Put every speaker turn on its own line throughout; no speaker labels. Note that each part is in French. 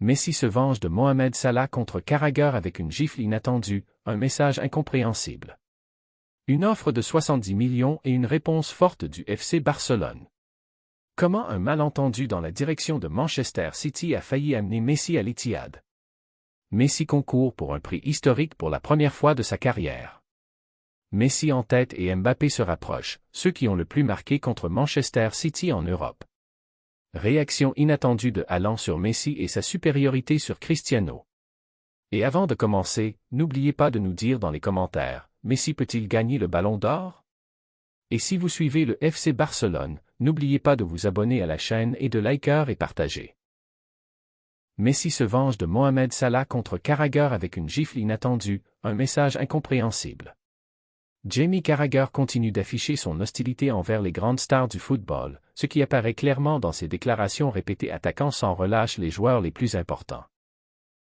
Messi se venge de Mohamed Salah contre Carragher avec une gifle inattendue, un message incompréhensible. Une offre de 70 millions et une réponse forte du FC Barcelone. Comment un malentendu dans la direction de Manchester City a failli amener Messi à l'Etihad? Messi concourt pour un prix historique pour la première fois de sa carrière. Messi en tête et Mbappé se rapprochent, ceux qui ont le plus marqué contre Manchester City en Europe. Réaction inattendue de Haaland sur Messi et sa supériorité sur Cristiano. Et avant de commencer, n'oubliez pas de nous dire dans les commentaires, Messi peut-il gagner le Ballon d'Or? Et si vous suivez le FC Barcelone, n'oubliez pas de vous abonner à la chaîne et de liker et partager. Messi se venge de Mohamed Salah contre Carragher avec une gifle inattendue, un message incompréhensible. Jamie Carragher continue d'afficher son hostilité envers les grandes stars du football, ce qui apparaît clairement dans ses déclarations répétées attaquant sans relâche les joueurs les plus importants.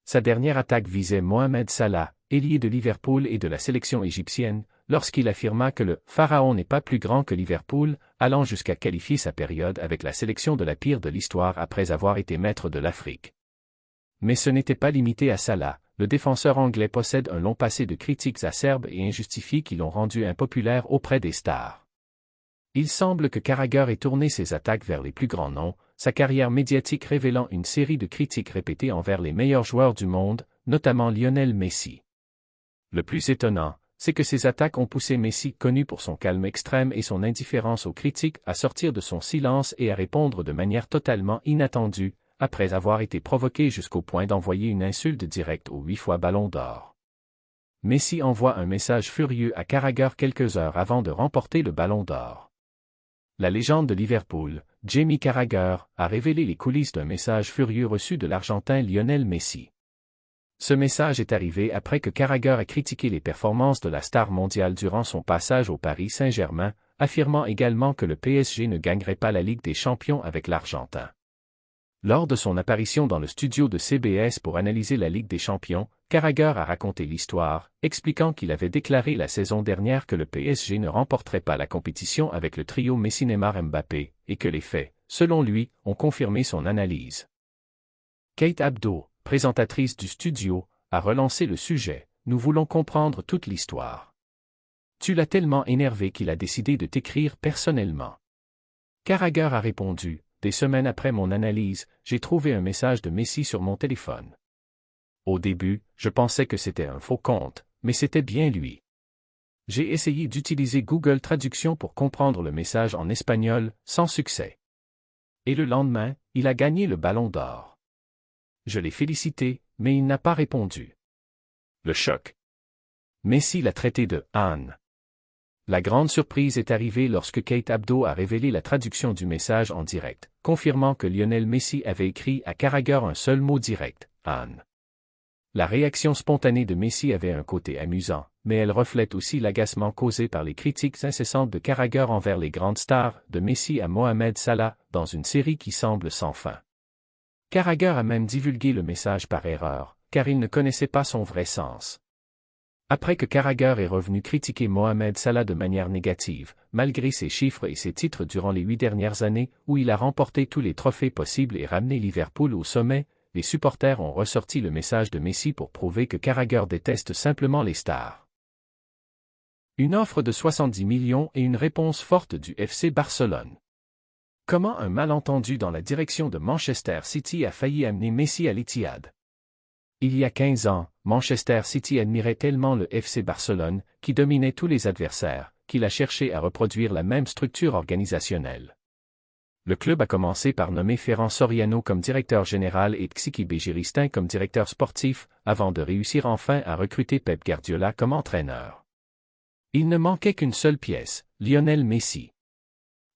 Sa dernière attaque visait Mohamed Salah, ailier de Liverpool et de la sélection égyptienne, lorsqu'il affirma que le « pharaon n'est pas plus grand que Liverpool », allant jusqu'à qualifier sa période avec la sélection de la pire de l'histoire après avoir été maître de l'Afrique. Mais ce n'était pas limité à Salah. Le défenseur anglais possède un long passé de critiques acerbes et injustifiées qui l'ont rendu impopulaire auprès des stars. Il semble que Carragher ait tourné ses attaques vers les plus grands noms, sa carrière médiatique révélant une série de critiques répétées envers les meilleurs joueurs du monde, notamment Lionel Messi. Le plus étonnant, c'est que ces attaques ont poussé Messi, connu pour son calme extrême et son indifférence aux critiques, à sortir de son silence et à répondre de manière totalement inattendue, après avoir été provoqué jusqu'au point d'envoyer une insulte directe au 8 fois Ballon d'Or. Messi envoie un message furieux à Carragher quelques heures avant de remporter le Ballon d'Or. La légende de Liverpool, Jamie Carragher, a révélé les coulisses d'un message furieux reçu de l'Argentin Lionel Messi. Ce message est arrivé après que Carragher a critiqué les performances de la star mondiale durant son passage au Paris Saint-Germain, affirmant également que le PSG ne gagnerait pas la Ligue des Champions avec l'Argentin. Lors de son apparition dans le studio de CBS pour analyser la Ligue des Champions, Carragher a raconté l'histoire, expliquant qu'il avait déclaré la saison dernière que le PSG ne remporterait pas la compétition avec le trio Messi-Neymar-Mbappé, et que les faits, selon lui, ont confirmé son analyse. Kate Abdo, présentatrice du studio, a relancé le sujet. Nous voulons comprendre toute l'histoire. Tu l'as tellement énervé qu'il a décidé de t'écrire personnellement. Carragher a répondu. Des semaines après mon analyse, j'ai trouvé un message de Messi sur mon téléphone. Au début, je pensais que c'était un faux compte, mais c'était bien lui. J'ai essayé d'utiliser Google Traduction pour comprendre le message en espagnol, sans succès. Et le lendemain, il a gagné le Ballon d'Or. Je l'ai félicité, mais il n'a pas répondu. Le choc. Messi l'a traité de « âne ». La grande surprise est arrivée lorsque Kate Abdo a révélé la traduction du message en direct, confirmant que Lionel Messi avait écrit à Carragher un seul mot direct, « âne ». La réaction spontanée de Messi avait un côté amusant, mais elle reflète aussi l'agacement causé par les critiques incessantes de Carragher envers les grandes stars, de Messi à Mohamed Salah, dans une série qui semble sans fin. Carragher a même divulgué le message par erreur, car il ne connaissait pas son vrai sens. Après que Carragher est revenu critiquer Mohamed Salah de manière négative, malgré ses chiffres et ses titres durant les 8 dernières années, où il a remporté tous les trophées possibles et ramené Liverpool au sommet, les supporters ont ressorti le message de Messi pour prouver que Carragher déteste simplement les stars. Une offre de 70 millions et une réponse forte du FC Barcelone. Comment un malentendu dans la direction de Manchester City a failli amener Messi à l'Etihad? Il y a 15 ans, Manchester City admirait tellement le FC Barcelone, qui dominait tous les adversaires, qu'il a cherché à reproduire la même structure organisationnelle. Le club a commencé par nommer Ferran Soriano comme directeur général et Xique Begiristain comme directeur sportif, avant de réussir enfin à recruter Pep Guardiola comme entraîneur. Il ne manquait qu'une seule pièce, Lionel Messi.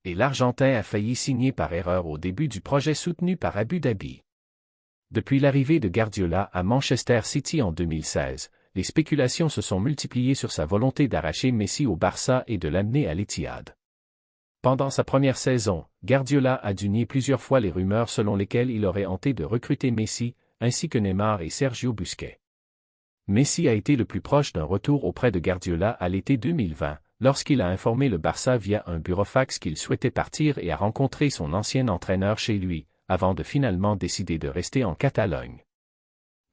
Et l'Argentin a failli signer par erreur au début du projet soutenu par Abu Dhabi. Depuis l'arrivée de Guardiola à Manchester City en 2016, les spéculations se sont multipliées sur sa volonté d'arracher Messi au Barça et de l'amener à l'Etihad. Pendant sa première saison, Guardiola a dû nier plusieurs fois les rumeurs selon lesquelles il aurait tenté de recruter Messi, ainsi que Neymar et Sergio Busquets. Messi a été le plus proche d'un retour auprès de Guardiola à l'été 2020, lorsqu'il a informé le Barça via un burofax qu'il souhaitait partir et a rencontré son ancien entraîneur chez lui, avant de finalement décider de rester en Catalogne.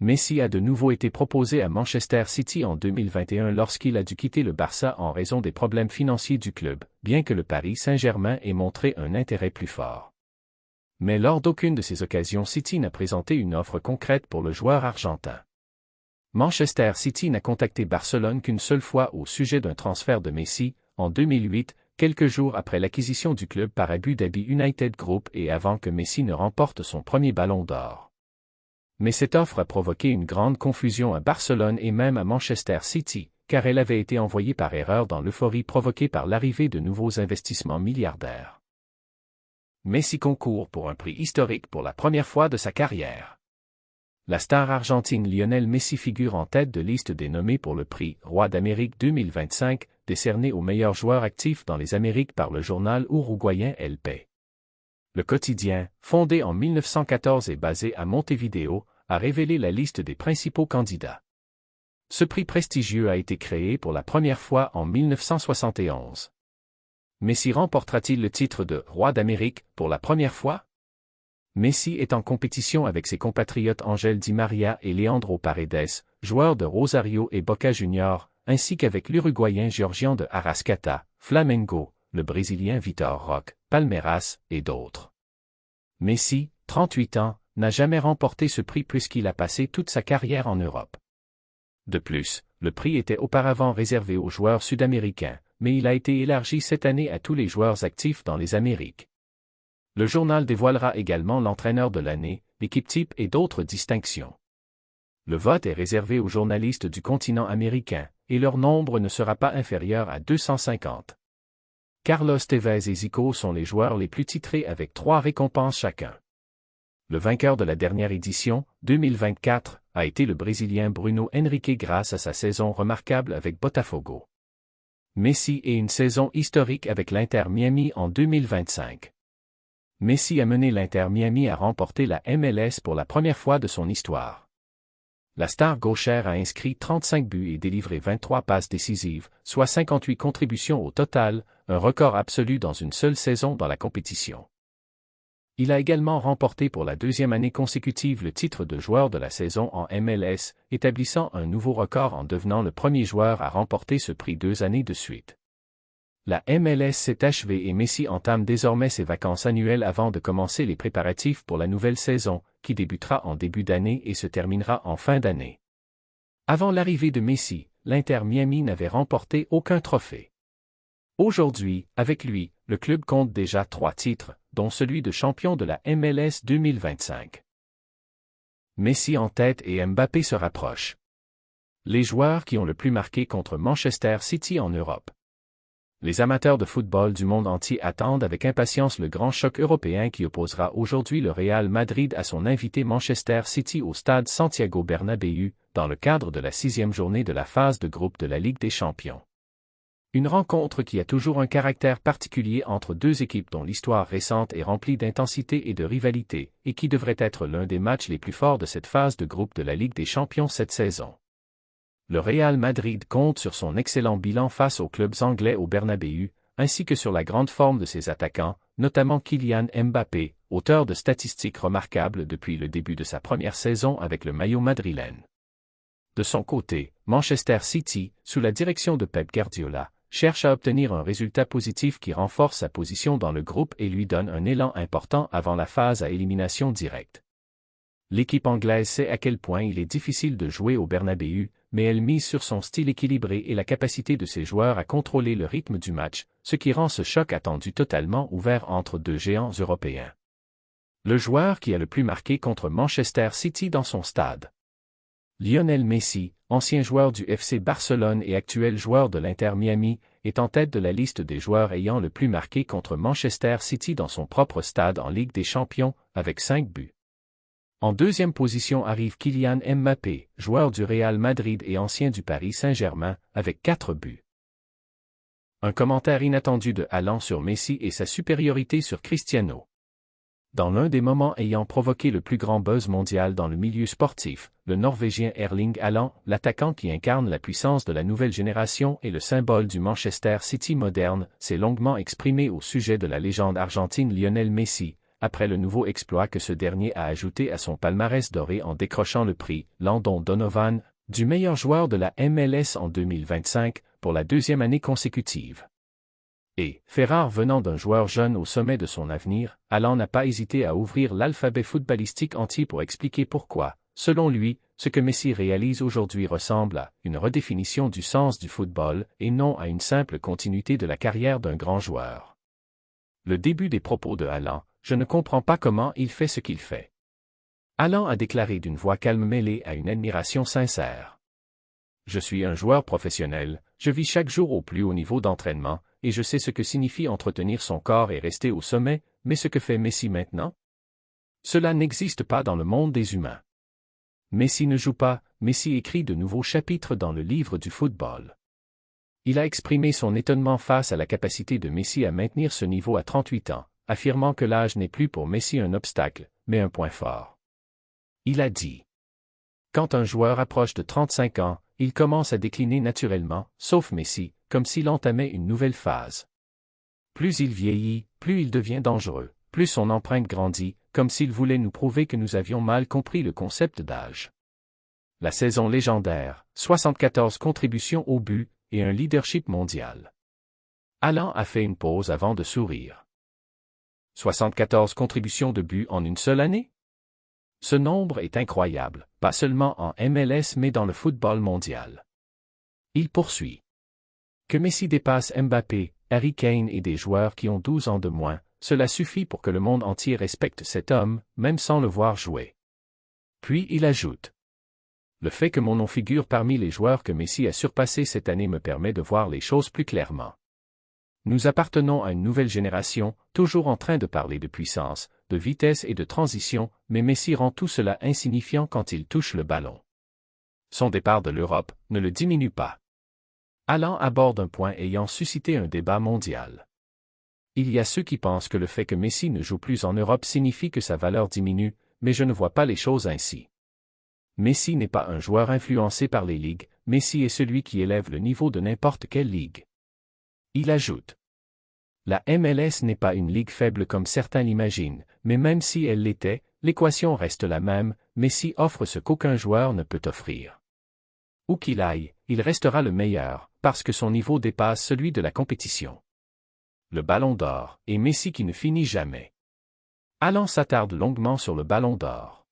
Messi a de nouveau été proposé à Manchester City en 2021 lorsqu'il a dû quitter le Barça en raison des problèmes financiers du club, bien que le Paris Saint-Germain ait montré un intérêt plus fort. Mais lors d'aucune de ces occasions, City n'a présenté une offre concrète pour le joueur argentin. Manchester City n'a contacté Barcelone qu'une seule fois au sujet d'un transfert de Messi, en 2008, quelques jours après l'acquisition du club par Abu Dhabi United Group et avant que Messi ne remporte son premier ballon d'or. Mais cette offre a provoqué une grande confusion à Barcelone et même à Manchester City, car elle avait été envoyée par erreur dans l'euphorie provoquée par l'arrivée de nouveaux investissements milliardaires. Messi concourt pour un prix historique pour la première fois de sa carrière. La star argentine Lionel Messi figure en tête de liste des nommés pour le prix Roi d'Amérique 2025, décerné au meilleur joueur actif dans les Amériques par le journal uruguayen El País. Le quotidien, fondé en 1914 et basé à Montevideo, a révélé la liste des principaux candidats. Ce prix prestigieux a été créé pour la première fois en 1971. Messi remportera-t-il le titre de Roi d'Amérique pour la première fois? Messi est en compétition avec ses compatriotes Ángel Di María et Leandro Paredes, joueurs de Rosario et Boca Juniors, ainsi qu'avec l'Uruguayen Giorgian de Arrascaeta, Flamengo, le Brésilien Vitor Roque, Palmeiras et d'autres. Messi, 38 ans, n'a jamais remporté ce prix puisqu'il a passé toute sa carrière en Europe. De plus, le prix était auparavant réservé aux joueurs sud-américains, mais il a été élargi cette année à tous les joueurs actifs dans les Amériques. Le journal dévoilera également l'entraîneur de l'année, l'équipe type et d'autres distinctions. Le vote est réservé aux journalistes du continent américain, et leur nombre ne sera pas inférieur à 250. Carlos Tevez et Zico sont les joueurs les plus titrés avec 3 récompenses chacun. Le vainqueur de la dernière édition, 2024, a été le Brésilien Bruno Henrique grâce à sa saison remarquable avec Botafogo. Messi et une saison historique avec l'Inter Miami en 2025. Messi a mené l'Inter Miami à remporter la MLS pour la première fois de son histoire. La star gauchère a inscrit 35 buts et délivré 23 passes décisives, soit 58 contributions au total, un record absolu dans une seule saison dans la compétition. Il a également remporté pour la 2e année consécutive le titre de joueur de la saison en MLS, établissant un nouveau record en devenant le premier joueur à remporter ce prix 2 années de suite. La MLS s'est achevée et Messi entame désormais ses vacances annuelles avant de commencer les préparatifs pour la nouvelle saison, qui débutera en début d'année et se terminera en fin d'année. Avant l'arrivée de Messi, l'Inter Miami n'avait remporté aucun trophée. Aujourd'hui, avec lui, le club compte déjà 3 titres, dont celui de champion de la MLS 2025. Messi en tête et Mbappé se rapprochent. Les joueurs qui ont le plus marqué contre Manchester City en Europe. Les amateurs de football du monde entier attendent avec impatience le grand choc européen qui opposera aujourd'hui le Real Madrid à son invité Manchester City au stade Santiago Bernabéu, dans le cadre de la 6e journée de la phase de groupe de la Ligue des Champions. Une rencontre qui a toujours un caractère particulier entre deux équipes dont l'histoire récente est remplie d'intensité et de rivalité, et qui devrait être l'un des matchs les plus forts de cette phase de groupe de la Ligue des Champions cette saison. Le Real Madrid compte sur son excellent bilan face aux clubs anglais au Bernabéu, ainsi que sur la grande forme de ses attaquants, notamment Kylian Mbappé, auteur de statistiques remarquables depuis le début de sa première saison avec le maillot madrilène. De son côté, Manchester City, sous la direction de Pep Guardiola, cherche à obtenir un résultat positif qui renforce sa position dans le groupe et lui donne un élan important avant la phase à élimination directe. L'équipe anglaise sait à quel point il est difficile de jouer au Bernabéu, mais elle mise sur son style équilibré et la capacité de ses joueurs à contrôler le rythme du match, ce qui rend ce choc attendu totalement ouvert entre deux géants européens. Le joueur qui a le plus marqué contre Manchester City dans son stade. Lionel Messi, ancien joueur du FC Barcelone et actuel joueur de l'Inter Miami, est en tête de la liste des joueurs ayant le plus marqué contre Manchester City dans son propre stade en Ligue des Champions, avec 5 buts. En 2e position arrive Kylian Mbappé, joueur du Real Madrid et ancien du Paris Saint-Germain, avec 4 buts. Un commentaire inattendu de Haaland sur Messi et sa supériorité sur Cristiano. Dans l'un des moments ayant provoqué le plus grand buzz mondial dans le milieu sportif, le Norvégien Erling Haaland, l'attaquant qui incarne la puissance de la nouvelle génération et le symbole du Manchester City moderne, s'est longuement exprimé au sujet de la légende argentine Lionel Messi, après le nouveau exploit que ce dernier a ajouté à son palmarès doré en décrochant le prix Landon Donovan du meilleur joueur de la MLS en 2025 pour la deuxième année consécutive. Et, fait rare venant d'un joueur jeune au sommet de son avenir, Allan n'a pas hésité à ouvrir l'alphabet footballistique entier pour expliquer pourquoi, selon lui, ce que Messi réalise aujourd'hui ressemble à une redéfinition du sens du football et non à une simple continuité de la carrière d'un grand joueur. Le début des propos de Allan, je ne comprends pas comment il fait ce qu'il fait. Allan a déclaré d'une voix calme mêlée à une admiration sincère. Je suis un joueur professionnel, je vis chaque jour au plus haut niveau d'entraînement, et je sais ce que signifie entretenir son corps et rester au sommet, mais ce que fait Messi maintenant? Cela n'existe pas dans le monde des humains. Messi ne joue pas, Messi écrit de nouveaux chapitres dans le livre du football. Il a exprimé son étonnement face à la capacité de Messi à maintenir ce niveau à 38 ans, affirmant que l'âge n'est plus pour Messi un obstacle, mais un point fort. Il a dit: quand un joueur approche de 35 ans, il commence à décliner naturellement, sauf Messi, comme s'il entamait une nouvelle phase. Plus il vieillit, plus il devient dangereux, plus son empreinte grandit, comme s'il voulait nous prouver que nous avions mal compris le concept d'âge. La saison légendaire, 74 contributions au but, et un leadership mondial. Allan a fait une pause avant de sourire. 74 contributions de but en une seule année? Ce nombre est incroyable, pas seulement en MLS mais dans le football mondial. Il poursuit. Que Messi dépasse Mbappé, Harry Kane et des joueurs qui ont 12 ans de moins, cela suffit pour que le monde entier respecte cet homme, même sans le voir jouer. Puis il ajoute: le fait que mon nom figure parmi les joueurs que Messi a surpassés cette année me permet de voir les choses plus clairement. Nous appartenons à une nouvelle génération, toujours en train de parler de puissance, de vitesse et de transition, mais Messi rend tout cela insignifiant quand il touche le ballon. Son départ de l'Europe ne le diminue pas. Allan aborde un point ayant suscité un débat mondial. Il y a ceux qui pensent que le fait que Messi ne joue plus en Europe signifie que sa valeur diminue, mais je ne vois pas les choses ainsi. Messi n'est pas un joueur influencé par les ligues, Messi est celui qui élève le niveau de n'importe quelle ligue. Il ajoute: la MLS n'est pas une ligue faible comme certains l'imaginent, mais même si elle l'était, l'équation reste la même, Messi offre ce qu'aucun joueur ne peut offrir. Où qu'il aille, il restera le meilleur, parce que son niveau dépasse celui de la compétition. Le Ballon d'Or, et Messi qui ne finit jamais. Allan s'attarde longuement sur le Ballon d'Or.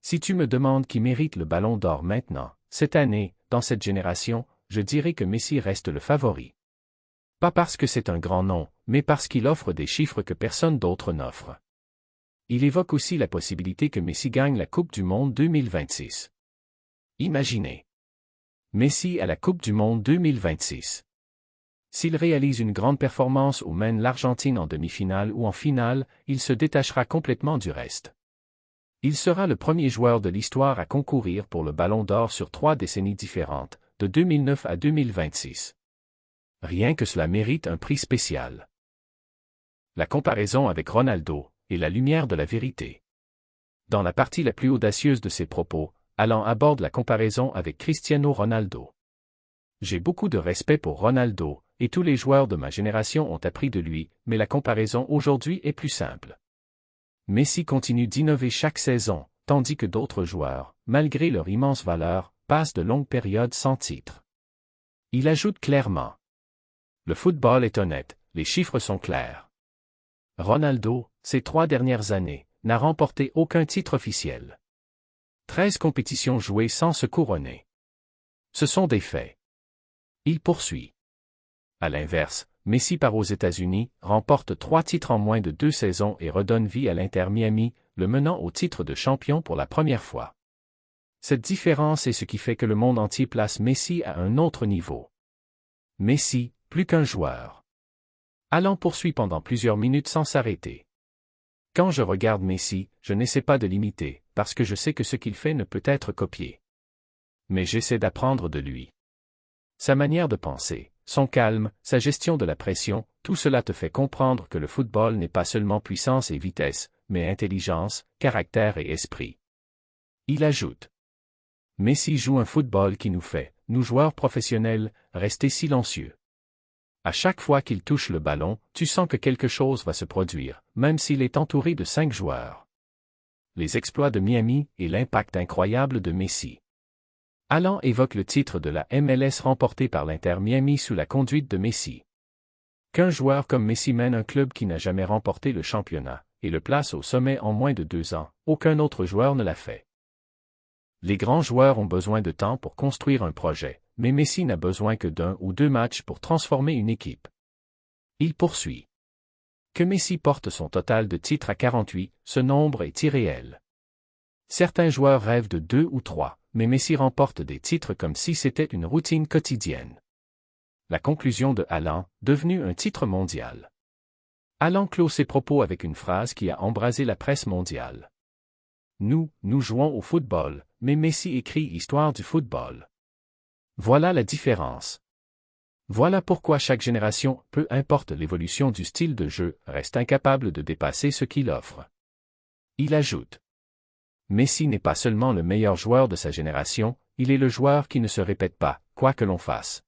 Si tu me demandes qui mérite le Ballon d'Or maintenant, cette année, dans cette génération, je dirais que Messi reste le favori. Pas parce que c'est un grand nom, mais parce qu'il offre des chiffres que personne d'autre n'offre. Il évoque aussi la possibilité que Messi gagne la Coupe du Monde 2026. Imaginez. Messi à la Coupe du Monde 2026. S'il réalise une grande performance ou mène l'Argentine en demi-finale ou en finale, il se détachera complètement du reste. Il sera le premier joueur de l'histoire à concourir pour le Ballon d'Or sur 3 décennies différentes, de 2009 à 2026. Rien que cela mérite un prix spécial. La comparaison avec Ronaldo est la lumière de la vérité. Dans la partie la plus audacieuse de ses propos, Allan aborde la comparaison avec Cristiano Ronaldo. J'ai beaucoup de respect pour Ronaldo, et tous les joueurs de ma génération ont appris de lui, mais la comparaison aujourd'hui est plus simple. Messi continue d'innover chaque saison, tandis que d'autres joueurs, malgré leur immense valeur, passent de longues périodes sans titre. Il ajoute clairement: le football est honnête, les chiffres sont clairs. Ronaldo, ces 3 dernières années, n'a remporté aucun titre officiel. 13 compétitions jouées sans se couronner. Ce sont des faits. Il poursuit. À l'inverse, Messi part aux États-Unis, remporte 3 titres en moins de 2 saisons et redonne vie à l'Inter Miami, le menant au titre de champion pour la première fois. Cette différence est ce qui fait que le monde entier place Messi à un autre niveau. Messi, plus qu'un joueur. Allan poursuit pendant plusieurs minutes sans s'arrêter. Quand je regarde Messi, je n'essaie pas de l'imiter, parce que je sais que ce qu'il fait ne peut être copié. Mais j'essaie d'apprendre de lui. Sa manière de penser, son calme, sa gestion de la pression, tout cela te fait comprendre que le football n'est pas seulement puissance et vitesse, mais intelligence, caractère et esprit. Il ajoute: Messi joue un football qui nous fait, nous joueurs professionnels, rester silencieux. À chaque fois qu'il touche le ballon, tu sens que quelque chose va se produire, même s'il est entouré de 5 joueurs. Les exploits de Miami et l'impact incroyable de Messi. Allen évoque le titre de la MLS remporté par l'Inter Miami sous la conduite de Messi. Qu'un joueur comme Messi mène un club qui n'a jamais remporté le championnat, et le place au sommet en moins de 2 ans, aucun autre joueur ne l'a fait. Les grands joueurs ont besoin de temps pour construire un projet, mais Messi n'a besoin que d'1 ou 2 matchs pour transformer une équipe. Il poursuit. Que Messi porte son total de titres à 48, ce nombre est irréel. Certains joueurs rêvent de 2 ou 3, mais Messi remporte des titres comme si c'était une routine quotidienne. La conclusion de Allen, devenu un titre mondial. Allen clôt ses propos avec une phrase qui a embrasé la presse mondiale. Nous jouons au football, mais Messi écrit Histoire du football. Voilà la différence. Voilà pourquoi chaque génération, peu importe l'évolution du style de jeu, reste incapable de dépasser ce qu'il offre. Il ajoute. Messi n'est pas seulement le meilleur joueur de sa génération, il est le joueur qui ne se répète pas, quoi que l'on fasse.